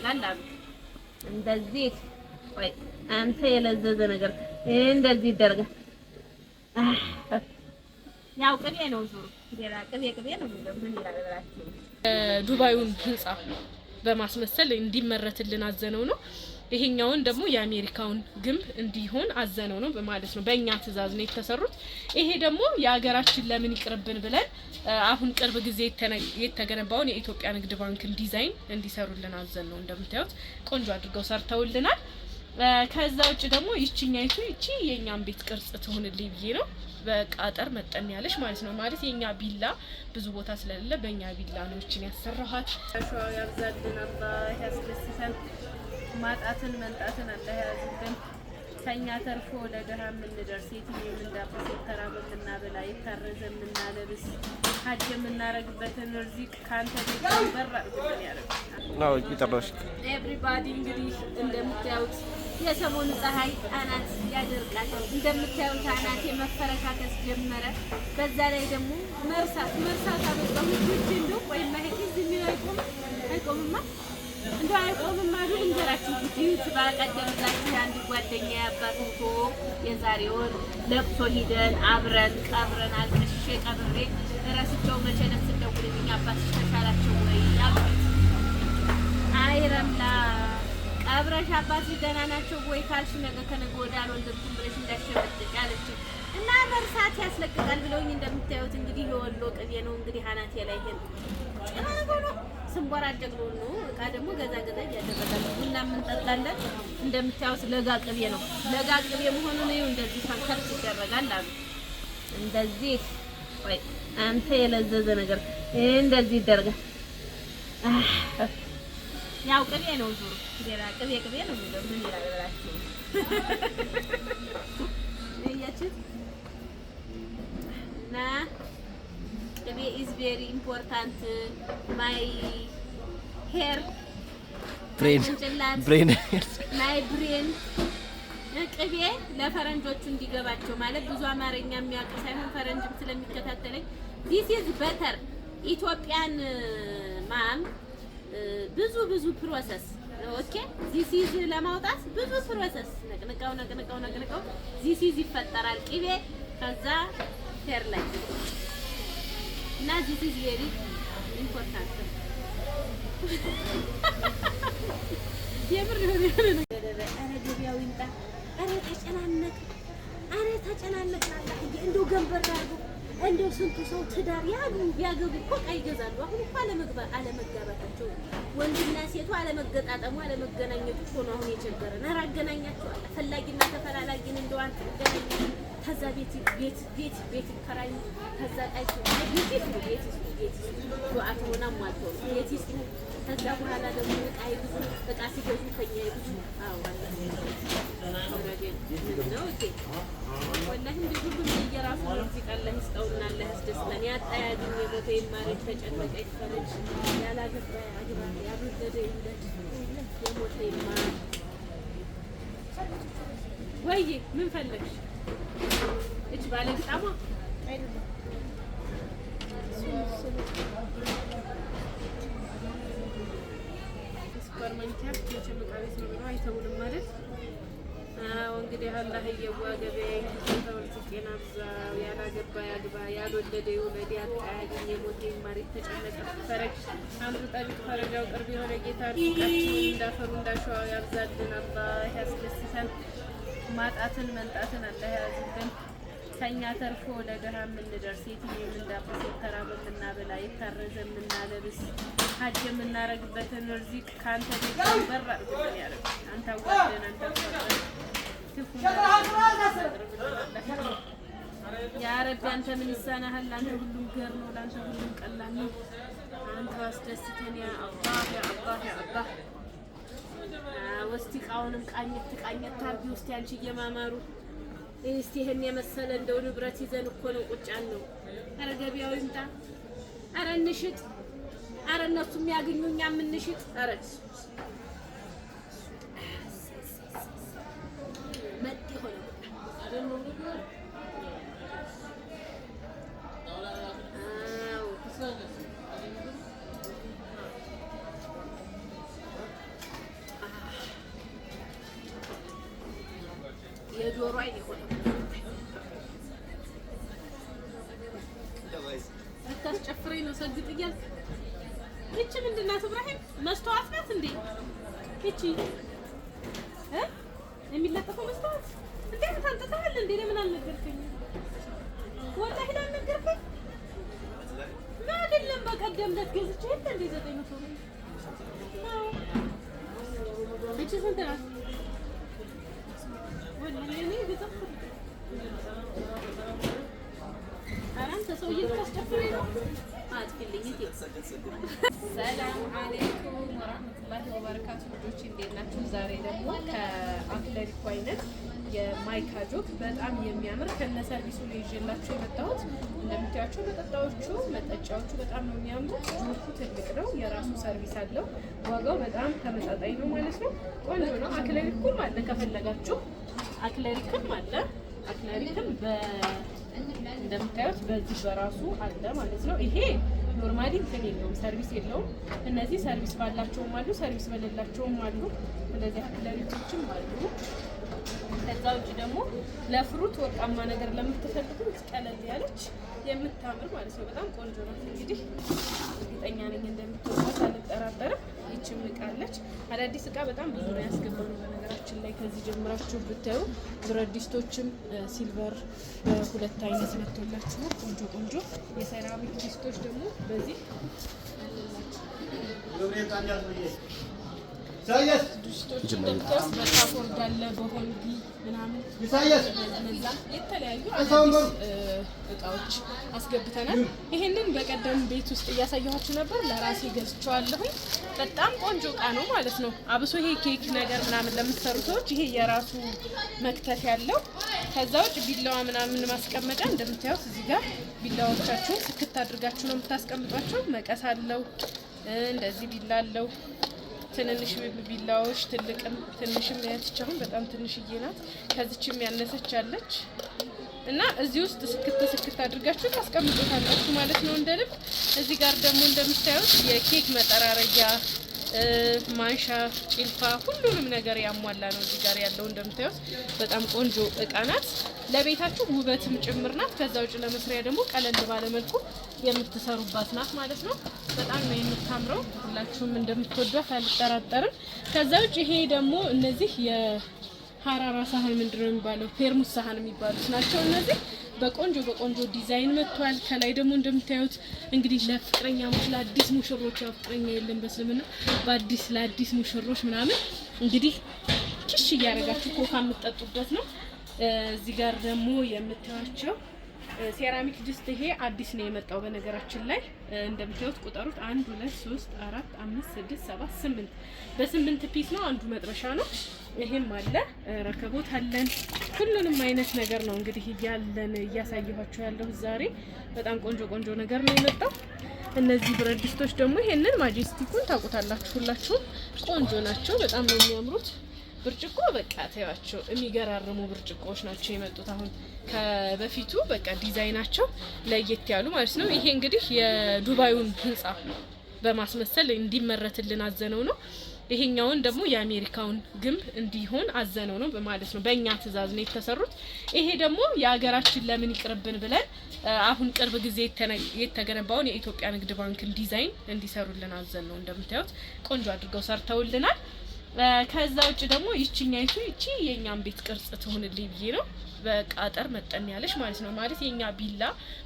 ይደረጋል አሉ። እንደዚህ ወይ አንተ የለዘዘ ነገር እንደዚህ ይደረጋል። ያው ቅቤ ነው ዙሩ ሌላ ቅቤ ነው ምን ይላል ዱባዩን ህንጻ በማስመሰል እንዲመረትልን አዘነው ነው። ይሄኛውን ደግሞ የአሜሪካውን ግንብ እንዲሆን አዘነው ነው በማለት ነው። በእኛ ትዕዛዝ ነው የተሰሩት። ይሄ ደግሞ የሀገራችን ለምን ይቅርብን ብለን አሁን ቅርብ ጊዜ የተገነባውን የኢትዮጵያ ንግድ ባንክን ዲዛይን እንዲሰሩልን አዘን ነው። እንደምታዩት ቆንጆ አድርገው ሰርተውልናል። ከዛ ውጭ ደግሞ ይቺኛይቱ ይቺ የኛን ቤት ቅርጽ ትሆንልኝ ብዬ ነው በቃጠር መጠን ያለሽ ማለት ነው። ማለት የኛ ቢላ ብዙ ቦታ ስለሌለ በእኛ ቢላ ነው እቺን ያሰራኋት። አሻው ያብዛልን አላህ ያስደስተን። ማጣትን መንጣትን አላህ ያዝልን። ከኛ ተርፎ ለደሃ የምንደርስ የትኛው እንዳፈስ ተራበ የምናበላ የታረዘ የምናለብስ ሀጅ የምናረግበትን ርዚቅ ካንተ ቤት በራ ብለን ያረጋል። ይጠራሽ ኤቭሪባዲ እንግዲህ እንደምታዩት የሰሞኑ ፀሐይ አናት ያደርቃል። እንደምታዩት አናት የመፈረካከስ ጀመረ። በዛ ላይ ደግሞ መርሳት አበዛው። ልጆች እንደው ወይ ማይክ ዝም አይቆምማ እንደው አይቆምማ አይደል እንጀራችሁ ልጅ ባቀደምላችሁ አንድ ጓደኛ ያባትቶ የዛሬውን ለቅሶ ሂደን አብረን ቀብረን አልቅሼ ቀብሬ እረስቸው መቼ ነፍስ እንደውልልኝ አባትሽ ተሻላቸው ወይ ያሉት አይረምላ ቀብረሽ አባትሽ ደህና ናቸው ወይ ካልሽ ነገ ከነገ ወዲያ አልወለድኩም ብለሽ እንዳሸመጥጭ አለች እና መርሳት ያስለቅቃል ብለውኝ እንደምታዩት እንግዲህ የወሎ ቅቤ ነው እንግዲህ አናቴ ላይ ይሄን ስንቦራጨቅ ነው። እቃ ደግሞ ገዛ እያደረጋል ቡና የምንጠጣለን። እንደምታዩት ለጋ ቅቤ ነው። ለጋ ቅቤ መሆኑን ነው እንደዚህ ፈንከር ይደረጋል አሉ። እንደዚህ ወይ አንተ የለዘዘ ነገር እንደዚህ ይደረጋል። ያው ቅቤ ነው ዙሩ ሌላ ቅቤ ነው ምን ይላል ብላችሁ እያችሁት ና ቅቤ is very important my hair brain my brain ቅቤ ለፈረንጆቹ እንዲገባቸው ማለት ብዙ አማርኛ የሚያውቁ ሳይሆን ፈረንጅም ስለሚከታተለኝ this is better ኢትዮጵያን ማም ብዙ ፕሮሰስ ኦኬ this is ለማውጣት ብዙ ፕሮሰስ ነቅነቃው this is ይፈጠራል ቅቤ ከዛ ሄር ላይ እና this is very important የምር ነው ነገር አረ ገበያው ይምጣ አረ ተጨናነቅ እንደው ገንበር አድርጎ እንደው ስንቱ ሰው ትዳር ያገቡ እኮ ዕቃ ይገዛሉ። አሁን እኮ አለመጋባታቸው ወንድና ሴቱ አለመገጣጠሙ አለመገናኘቱ እኮ ነው አሁን የቸገረን። ኧረ አገናኛቸው አለ ፈላጊና ተፈላላጊን እንደው አንተ ገናኝ ከዛ ቤት ይከራዩ ከዛ ጣይቱ ቤት ዱዓት ሆና ሟልቶ ቤት ይስሩ። ከዛ በኋላ ደግሞ ዕቃ ሲገዙ ከኛ ይብዙ። አዎ ነው እቴ ወላሂ እንደዚህ ሁሉ የራሱ ርዝቅ አላህ ይስጠውና አላህ ያስደስተን። ያጣ ያግኝ የሞተ ይማር ተጨነቀ ይፈረጅ ያላገባ ያግባ ያልወለደ ይውለድ የሞተ ይማር። ወይ ምን ፈለግሽ? እጅ ባለ ግጣማ ስኳር መንኪያ የቸምቃ ቤት ነው ብለው አይተውልም ማለት አዎ እንግዲህ አላህ እየዋገበ ተወልጭና ብዛው ያላገባ ያግባ ያልወለደ ይውለድ ያጣ ያግኝ የሞተ ይማር ተጨነቀ ፈረጅ አንዱ ጠቢቅ ፈረጃው ቅርብ የሆነ ጌታ ርዝቃችን እንዳፈሩ እንዳሸዋው ያብዛልን አላህ ያስደስተን። ማጣትን መንጣትን አላህ ያዝልን። ከኛ ተርፎ ለደሃ የምንደርስ የትኛው እንዳፈስ ተራበ የምናበላ የታረዘ የምናለብስ ሀጅ የምናረግበትን ርዚቅ ካንተ ቤት በራ ብለን ያረጋል። አንተ አዋደን አንተ ፈቀደ ክፉ ያ ረቢ አንተ ምን ይሳናሃል? አንተ ሁሉም ገር ነው፣ አንተ ሁሉም ቀላል ነው። አንተ አስደስተን ያ አላህ ወስቲ ቃውንም ቃኘት ታርጊ ውስጥ አንቺ እየማማሩ እስቲ ይሄን የመሰለ እንደው ንብረት ይዘን እኮ ነው ቁጫን ነው። አረ ገበያው ይምጣ፣ አረ እንሽጥ፣ አረ እነሱ የሚያገኙ እኛ የምንሽጥ። አረ መጥ ሆነ የዶሮ አይን ይሆነ ልታስጨፍረኝ ነው ሰግጥ እያልክ። ይቺ ምንድን ናት ኢብራሂም? መስተዋት ናት እንዴ ይቺ? የሚለጠፈው መስተዋት እንዴ? ታንተታል እንዴ? ለምን አልነገርከኝም? ወላሂ አልነገርከኝ። አይደለም በቀደም ዕለት ገዝቼ እንዴ 900 ነው። እቺ ስንት ናት? ወላሂ እኔ ገዛሁ። አራንተ ሰውዬ ታስጨፍረኝ ነው። አጥፊልኝ እቴ። ሰላም አለይኩም ወራህመቱላሂ ወበረካቱ። ልጆች እንዴት ናችሁ? ዛሬ ደግሞ ከአክለሪኮ አይነት የማይካ ጆክ በጣም የሚያምር ከነ ሰርቪሱ ነው ይዤላችሁ የመጣሁት። እንደምታያቸው መጠጫዎቹ በጣም ነው የሚያምሩት። ጆኩ ትልቅ ነው፣ የራሱ ሰርቪስ አለው። ዋጋው በጣም ተመጣጣኝ ነው ማለት ነው። ቆንጆ ነው። አክለሪኩም አለ ከፈለጋችሁ፣ አክለሪክም አለ። አክለሪክም እንደምታዩት በዚህ በራሱ አለ ማለት ነው። ይሄ ኖርማሊ እንትን የለውም፣ ሰርቪስ የለውም። እነዚህ ሰርቪስ ባላቸውም አሉ፣ ሰርቪስ በሌላቸውም አሉ። እንደዚህ አክለሪኮችም አሉ። ከዛ ውጭ ደግሞ ለፍሩት ወርቃማ ነገር ለምትፈልጉት ቀለል ያለች የምታምር ማለት ነው። በጣም ቆንጆ ናት። እንግዲህ እርግጠኛ ነኝ እንደምትወዷት አልጠራጠርም። ይችም እቃ አለች። አዳዲስ እቃ በጣም ብዙ ነው ያስገባነው በነገራችን ላይ። ከዚህ ጀምራችሁ ብታዩ ብረት ድስቶችም ሲልቨር በሁለት አይነት መጥቶላችሁ ቆንጆ የሴራሚክ ድስቶች ደግሞ በዚህ ድስቶች እንደምታዩት በካፎርድ አለ በሆንዲ ምናምን እነዛ የተለያዩ አዳዲስ እቃዎች አስገብተናል። ይሄንን በቀደም ቤት ውስጥ እያሳየኋችሁ ነበር። ለራሴ ገዝቼዋለሁኝ። በጣም ቆንጆ እቃ ነው ማለት ነው። አብሶ ይሄ ኬክ ነገር ምናምን ለምትሰሩ ሰዎች ይሄ የራሱ መክተፍ ያለው። ከዛ ውጭ ቢላዋ ምናምን ማስቀመጫ እንደምታዩት እዚህ ጋር ቢላዎቻችሁን ስክት አድርጋችሁ ነው የምታስቀምጧቸው። መቀስ አለው፣ እንደዚህ ቢላ አለው። ትንንሽ ቢላዎች ትልቅም ትንሽም ያትቻውን በጣም ትንሽዬ ናት። ከዚችም ያነሰች አለች እና እዚህ ውስጥ ስክት አድርጋችሁ ታስቀምጡታላችሁ ማለት ነው እንደ ልብ። እዚህ ጋር ደግሞ እንደምታዩት የኬክ መጠራረጊያ ማንሻ፣ ጭልፋ ሁሉንም ነገር ያሟላ ነው እዚህ ጋር ያለው። እንደምታዩት በጣም ቆንጆ እቃ ናት። ለቤታችሁ ውበትም ጭምር ናት። ከዛ ውጭ ለመስሪያ ደግሞ ቀለል ባለ መልኩ የምትሰሩባት ናት ማለት ነው። በጣም ነው የምታምረው። ሁላችሁም እንደምትወዷት አልጠራጠርም። ከዛ ውጭ ይሄ ደግሞ እነዚህ የሀራራ ሳህን ምንድነው የሚባለው ፔርሙስ ሳህን የሚባሉት ናቸው። እነዚህ በቆንጆ ዲዛይን መጥቷል። ከላይ ደግሞ እንደምታዩት እንግዲህ ለፍቅረኛሞች ለአዲስ ሙሽሮች፣ ያው ፍቅረኛ የለም በእስልምና ለአዲስ ሙሽሮች ምናምን እንግዲህ ኪሽ እያደረጋችሁ ኮካ የምትጠጡበት ነው። እዚህ ጋር ደግሞ የምታዩቸው ሴራሚክ ድስት ይሄ አዲስ ነው የመጣው በነገራችን ላይ። እንደምታዩት ቁጠሩት 1 2 3 4 5 6 7 8 በ8 ፒስ ነው። አንዱ መጥበሻ ነው። ይሄም አለ፣ ረከቦት አለን። ሁሉንም አይነት ነገር ነው እንግዲህ እያሳየኋችሁ ያለው ዛሬ። በጣም ቆንጆ ነገር ነው የመጣው። እነዚህ ብረት ድስቶች ደግሞ ይሄንን ማጀስቲኩን ታውቁታላችሁ ሁላችሁም። ቆንጆ ናቸው፣ በጣም ነው የሚያምሩት። ብርጭቆ በቃ ታያቸው የሚገራርሙ ብርጭቆዎች ናቸው የመጡት። አሁን ከበፊቱ በቃ ዲዛይናቸው ለየት ያሉ ማለት ነው። ይሄ እንግዲህ የዱባዩን ህንጻ በማስመሰል እንዲመረትልን አዘነው ነው። ይሄኛውን ደግሞ የአሜሪካውን ግንብ እንዲሆን አዘነው ነው ማለት ነው። በእኛ ትዕዛዝ ነው የተሰሩት። ይሄ ደግሞ የሀገራችን ለምን ይቅርብን ብለን አሁን ቅርብ ጊዜ የተገነባውን የኢትዮጵያ ንግድ ባንክን ዲዛይን እንዲሰሩልን አዘን ነው። እንደምታዩት ቆንጆ አድርገው ሰርተውልናል። ከዛ ውጭ ደግሞ ይቺኛይቱ የኛን ቤት ቅርጽ ትሆንልኝ ብዬ ነው በቃጠር መጠን ያለሽ ማለት ነው። ማለት የኛ ቢላ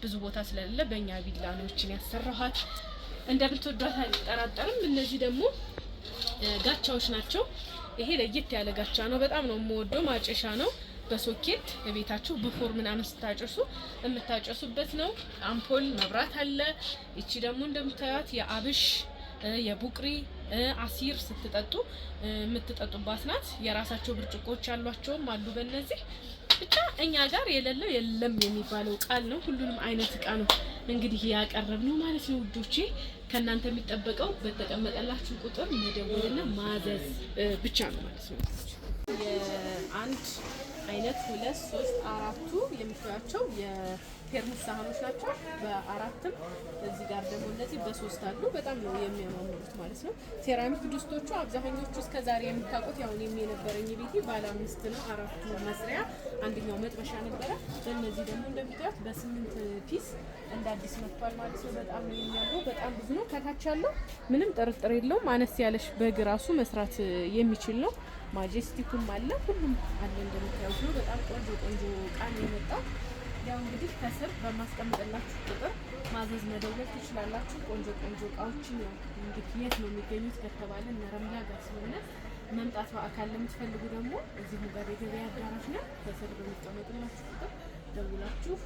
ብዙ ቦታ ስለሌለ በእኛ ቢላ ነው እቺን ያሰራኋት። እንደምትወዷት አልጠራጠርም። እነዚህ ደግሞ ጋቻዎች ናቸው። ይሄ ለየት ያለ ጋቻ ነው። በጣም ነው የምወደው። ማጨሻ ነው። በሶኬት በቤታችሁ በፎር ምናምን ስታጨሱ የምታጨሱበት ነው። አምፖል መብራት አለ። እቺ ደግሞ እንደምታዩት የአብሽ የቡቅሪ አሲር ስትጠጡ የምትጠጡባት ናት። የራሳቸው ብርጭቆች ያሏቸውም አሉ። በእነዚህ ብቻ እኛ ጋር የሌለው የለም የሚባለው ቃል ነው። ሁሉንም አይነት እቃ ነው እንግዲህ ያቀረብነው ማለት ነው ውዶቼ። ከእናንተ የሚጠበቀው በተቀመጠላችሁ ቁጥር መደወልና ማዘዝ ብቻ ነው ማለት ነው። የአንድ አይነት 2 3 4ቱ የምታያቸው የቴርሙስ ሳህኖች ናቸው። በ4ም እዚህ ጋር ደግሞ እነዚህ በ3 አሉ። በጣም ነው የሚያማምሩት ማለት ነው። ሴራሚክ ድስቶቹ አብዛኞቹ እስከዛሬ የምታውቁት ያው እኔም የነበረኝ ቤቴ ባለ 5 ነው። 4ቱ መስሪያ፣ አንደኛው መጥበሻ ነበረ። እነዚህ ደግሞ እንደምታዩት በ8 ፒስ እንደ አዲስ መጥቷል ማለት ነው። በጣም ነው የሚያምረው። በጣም ብዙ ነው። ከታች ያለው ምንም ጥርጥር የለውም አነስ ያለሽ በግ ራሱ መስራት የሚችል ነው። ማጀስቲኩም አለ፣ ሁሉም አለ እንደምታዩት ነው። በጣም ቆንጆ እቃ ነው የመጣው። ያው እንግዲህ ከስር በማስቀምጥላችሁ ቁጥር ማዘዝ መደወል ትችላላችሁ። ቆንጆ እቃዎችን ያው እንግዲህ የት ነው የሚገኙት ከተባለ እነ ረምላ ጋር ስለሆነ መምጣት በአካል ለምትፈልጉ ደግሞ እዚሁ ጋር የገበያ አዳራሽ ነው። ከስር በሚቀመጥላችሁ ቁጥር ደውላችሁ